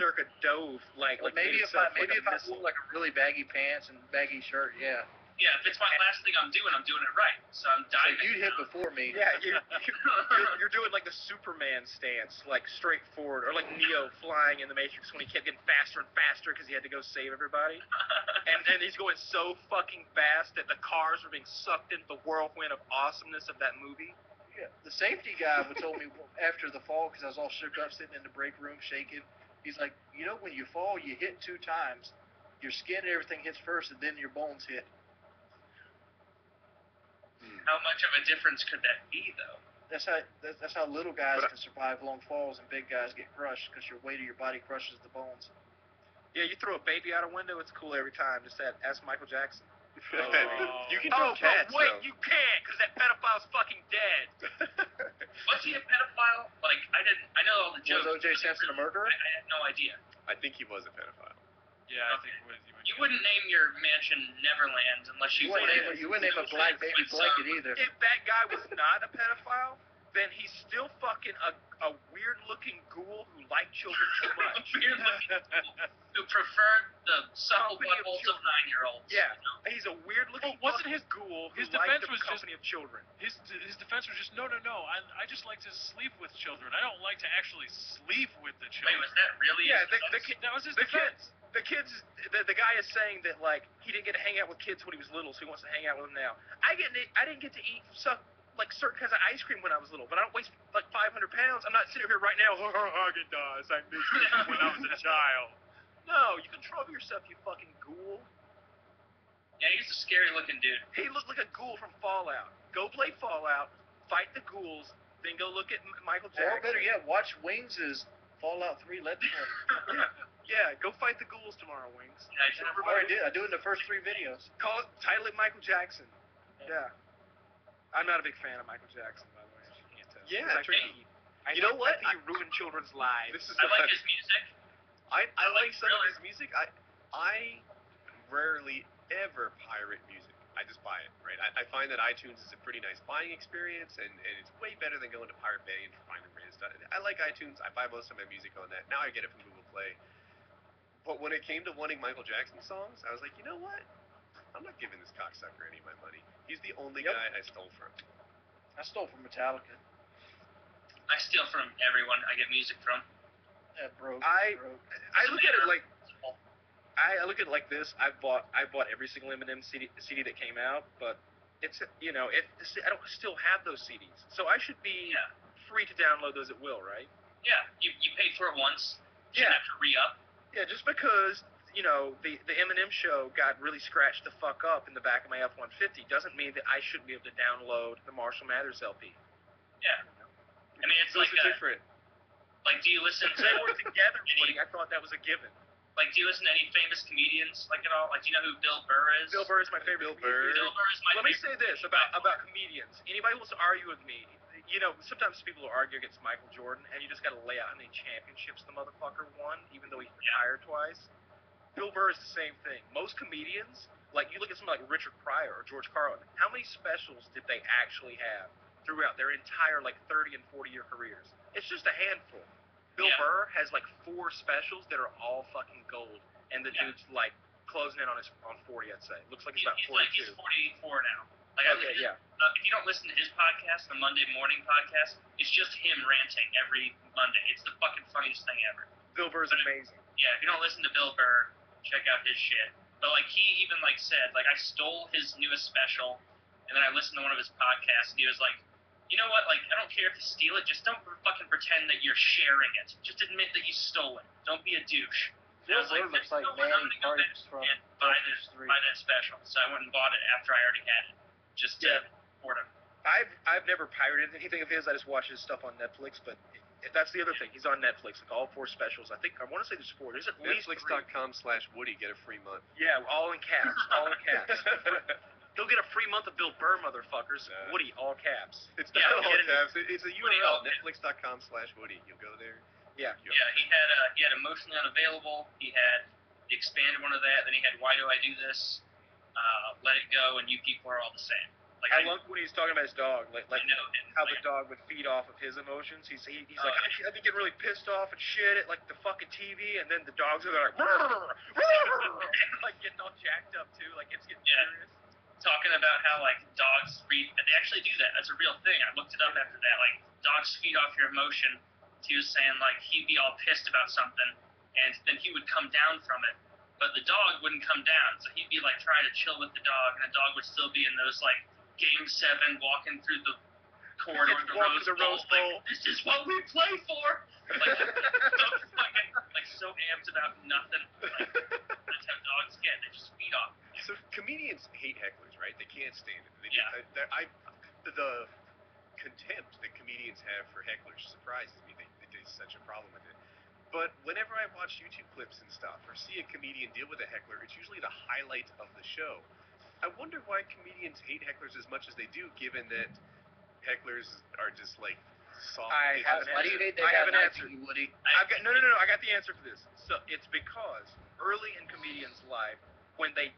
circa dove like maybe if I wore like a really baggy pants and baggy shirt, yeah. Yeah, if it's my last thing I'm doing it right. So I'm diving. So you hit before me. Yeah, you're doing like the Superman stance, like straight forward, or like Neo flying in the Matrix when he kept getting faster and faster because he had to go save everybody. and he's going so fucking fast that the cars were being sucked into the whirlwind of awesomeness of that movie. Yeah, the safety guy told me after the fall, because I was all shook up sitting in the break room shaking. He's like, you know, when you fall, you hit 2 times. Your skin and everything hits first, and then your bones hit. How much of a difference could that be, though? That's how little guys can survive long falls, and big guys get crushed because your weight of your body crushes the bones. Yeah, you throw a baby out a window, it's cool every time. Just ask Michael Jackson. You can throw cats, but wait, though. you can't, because that pedophile's fucking dead. Was he a pedophile? Like, I know all the jokes. Was O.J. Simpson a murderer? I had no idea. I think he was a pedophile. Yeah, I think you wouldn't name your mansion Neverland unless you wouldn't name a black baby blanket either. If that guy was not a pedophile, then he's still fucking a weird-looking ghoul who liked children too much. Weird-looking ghoul who preferred the subtle buttholes of 9-year-olds. Yeah, he's a weird-looking ghoul who liked the company of children. His defense was just, no. I just like to sleep with children. I don't like to actually sleep with the children. Wait, was that really? Yeah, that was his defense. The guy is saying that, like, he didn't get to hang out with kids when he was little, so he wants to hang out with them now. I didn't get to eat like certain kinds of ice cream when I was little, but I don't weigh like 500 pounds. I'm not sitting here right now. Haagen-Dazs, I miss you when I was a child. No, you control yourself, you fucking ghoul. Yeah, he's a scary looking dude. He looked like a ghoul from Fallout. Go play Fallout, fight the ghouls, then go look at Michael Jackson. Or better yet, watch Wings' Fallout 3 Let's Play. Yeah, go fight the ghouls tomorrow, Wings. Yeah, I already did. I do it in the first 3 videos. Title it Michael Jackson. Yeah. I'm not a big fan of Michael Jackson, by the way. As you can't tell. Yeah, you know what? He ruined children's lives. I like his music. I like some of his music. I rarely ever pirate music. I just buy it, right? I find that iTunes is a pretty nice buying experience, and it's way better than going to Pirate Bay and finding random stuff. I like iTunes. I buy most of my music on that. Now I get it from Google Play. But when it came to wanting Michael Jackson songs, I was like, you know what? I'm not giving this cocksucker any of my money. He's the only guy I stole from. I stole from Metallica. I steal from everyone I get music from. Broke. I look at it like I look at it like this. I bought every single Eminem CD that came out, but it's I don't still have those CDs, so I should be free to download those at will, right? Yeah, you paid for it once. You have to re-up. Yeah, just because the Eminem show got really scratched the fuck up in the back of my F-150 doesn't mean that I shouldn't be able to download the Marshall Mathers LP. Yeah, I mean it's like different. Like, do you listen to? They were together, Woody. I thought that was a given. Like, do you listen to any famous comedians, like, at all? Like, do you know who Bill Burr is? Bill Burr is my favorite. Bill Burr is my Let me say this about comedians. Anybody who wants to argue with me, sometimes people will argue against Michael Jordan, and you just got to lay out how many championships the motherfucker won, even though he's retired twice. Bill Burr is the same thing. Most comedians, like, you look at somebody like Richard Pryor or George Carlin, how many specials did they actually have throughout their entire, like, 30 and 40-year careers? It's just a handful. Bill Burr has like 4 specials that are all fucking gold, and the dude's like closing in on 40. I'd say. Looks like he's about 42. He's 44 now. Like, okay, if you don't listen to his podcast, the Monday Morning Podcast, it's just him ranting every Monday. It's the fucking funniest thing ever. Bill Burr's amazing. Yeah, if you don't listen to Bill Burr, check out his shit. But like he even like said, like I stole his newest special, and then I listened to one of his podcasts, and he was like, you know what? Like, I don't care if you steal it. Just don't fucking pretend that you're sharing it. Just admit that you stole it. Don't be a douche. Bill Burr looks like Manny Parks from buy that special. So I went and bought it after I already had it. Just to support him. I've never pirated anything of his. I just watch his stuff on Netflix. But that's the other thing. He's on Netflix. Like all 4 specials. I want to say there's 4. There's at least Netflix.com/Woody. Get a free month. Yeah, all in caps. All in caps. He'll get a free month of Bill Burr, motherfuckers. Woody, all caps. It's not all caps. It's a URL. Netflix.com/Woody. You'll go there. Yeah. Yeah. He had Emotionally Unavailable. He had the expanded one of that. Then he had Why Do I Do This? Let It Go, and You People Are All the Same. Like I love when he's talking about his dog, like I know him. how the dog would feed off of his emotions. He's like, yeah. I'd be getting really pissed off and shit at like the fucking TV, and then the dogs are like, like getting all jacked up too, like it's getting serious. Talking about how like dogs feed, and they actually do that. That's a real thing. I looked it up after that. Like dogs feed off your emotion. He was saying like he'd be all pissed about something, and then he would come down from it, but the dog wouldn't come down. So he'd be like trying to chill with the dog, and the dog would still be in those like Game 7 walking through the corridor of the Rose Bowl. Like, this is what we play for. Like so fucking like so amped about nothing. Like, that's how dogs get. They just feed off. So comedians hate hecklers, right? They can't stand it. The contempt that comedians have for hecklers surprises me. There's such a problem with it. But whenever I watch YouTube clips and stuff, or see a comedian deal with a heckler, it's usually the highlight of the show. I wonder why comedians hate hecklers as much as they do, given that hecklers are just like soft. Why do you hate that I guy have an knifing answer. you, Woody? No. I got the answer for this. So it's because early in comedians' life, when they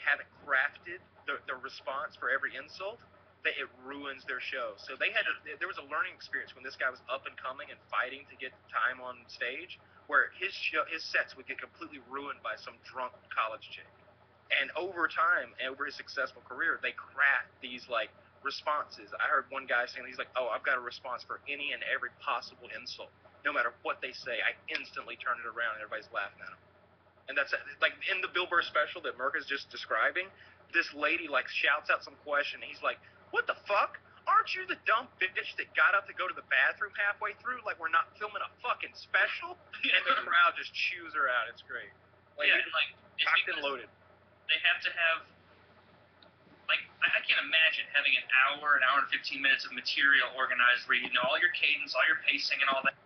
haven't crafted the response for every insult, that it ruins their show. So there was a learning experience when this guy was up and coming and fighting to get time on stage, where his sets would get completely ruined by some drunk college chick. And over time, and over his successful career, they craft these like responses. I heard one guy saying, he's like, "Oh, I've got a response for any and every possible insult. No matter what they say, I instantly turn it around and everybody's laughing at him." And that's like in the Bill Burr special that Merc is just describing. This lady like shouts out some question. And he's like, "What the fuck? Aren't you the dumb bitch that got up to go to the bathroom halfway through? Like we're not filming a fucking special?" And the crowd just chews her out. It's great. Like, yeah, and like it's cocked and loaded. They have to have, like, I can't imagine having an hour and 15 minutes of material organized where you know all your cadence, all your pacing, and all that.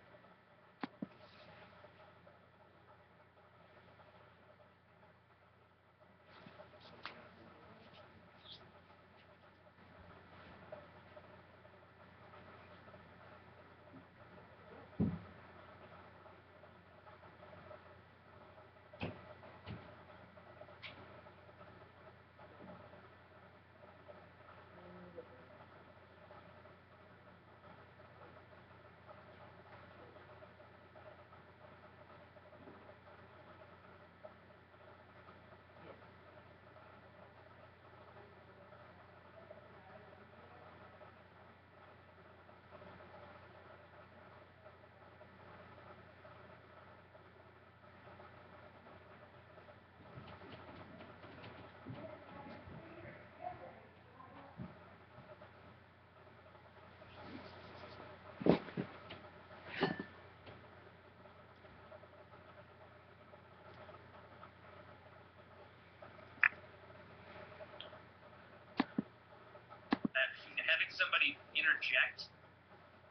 Having somebody interject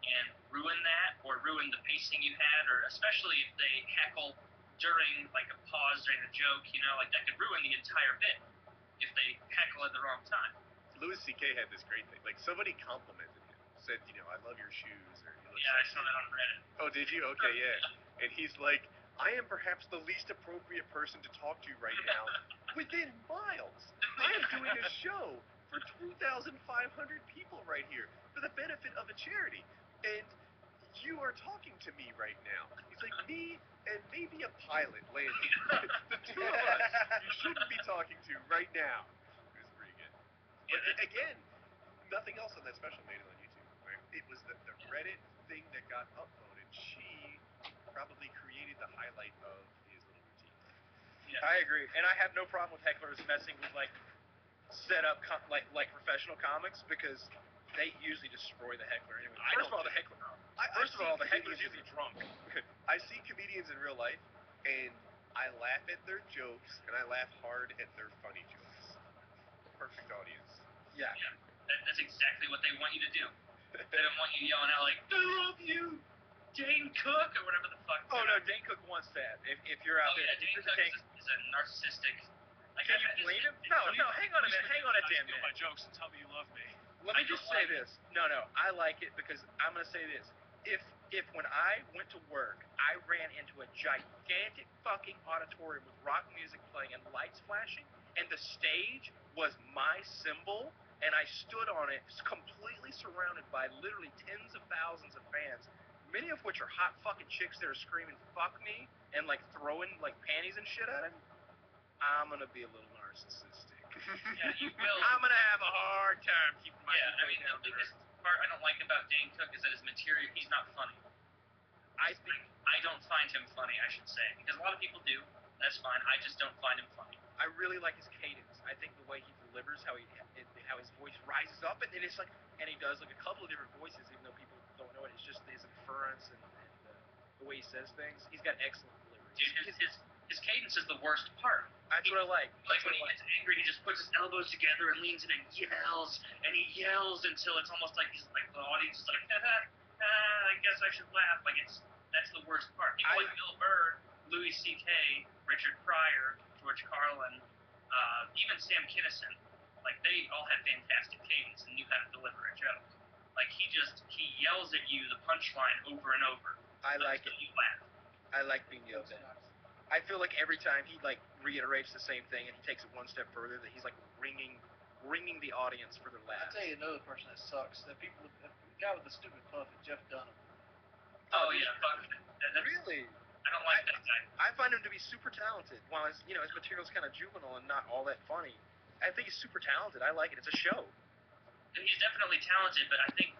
and ruin that, or ruin the pacing you had, or especially if they heckle during like a pause during a joke, you know, like that could ruin the entire bit if they heckle at the wrong time. Louis C.K. had this great thing. Like somebody complimented him, said, "You know, I love your shoes," or "You look Yeah, I sexy." saw that on Reddit. Oh, did you? Okay, yeah. And he's like, "I am perhaps the least appropriate person to talk to right now, within miles. I am doing a show for 2,500 people right here for the benefit of a charity, and you are talking to me right now." He's like, "Me and maybe a pilot landing. The two of us you shouldn't be talking to right now." It was pretty good. But again, nothing else on that special made it on YouTube. Right? It was the Reddit thing that got upvoted. She probably created the highlight of his little routine. Yeah. I agree, and I have no problem with hecklers messing with like set up like professional comics, because they usually destroy the heckler anyway. First of all, the heckler's usually drunk. I see comedians in real life, and I laugh at their jokes, and I laugh hard at their funny jokes. Perfect audience. Yeah. That's exactly what they want you to do. They don't want you yelling out like, "I love you, Dane Cook," or whatever the fuck. Oh no, Dane Cook wants that. If you're out there, Yeah, Dane Cook is a narcissistic. Like, can you blame him? No, hang on a minute, hang on a damn Steal minute. my jokes and tell me you love me. Let me just say this. No, I like it because I'm gonna say this. If when I went to work, I ran into a gigantic fucking auditorium with rock music playing and lights flashing, and the stage was my symbol, and I stood on it, completely surrounded by literally tens of thousands of fans, many of which are hot fucking chicks that are screaming "fuck me" and like throwing like panties and shit at him. I'm gonna be a little narcissistic. Yeah, you will. I'm gonna have a hard time keeping my Yeah, I ego mean, down the to biggest earth. part I don't like about Dane Cook is that his material, he's not funny. I think I don't find him funny, I should say, because a lot of people do. That's fine. I just don't find him funny. I really like his cadence. I think the way he delivers, how his voice rises up, and it's like, and he does like a couple of different voices, even though people don't know it. It's just his inference and the way he says things. He's got excellent delivery. Dude, his cadence is the worst part. That's what I like. Like when he gets angry, he just puts his elbows together and leans in and he yells until it's almost like he's like the audience is like, I guess I should laugh. Like that's the worst part. People like Bill Burr, Louis C.K., Richard Pryor, George Carlin, even Sam Kinison, like they all had fantastic cadence and knew how to deliver a joke. Like he yells at you the punchline over and over. I like it. You laugh. I like being yelled at. I feel like every time he like reiterates the same thing and he takes it one step further, that he's like ringing the audience for their I'll laughs. tell you another person that sucks. The guy with the stupid puff is Jeff Dunham. Oh yeah, fuck. Really? I don't like that guy. I find him to be super talented. While his material's kind of juvenile and not all that funny, I think he's super talented. I like it. It's a show. He's definitely talented, but I think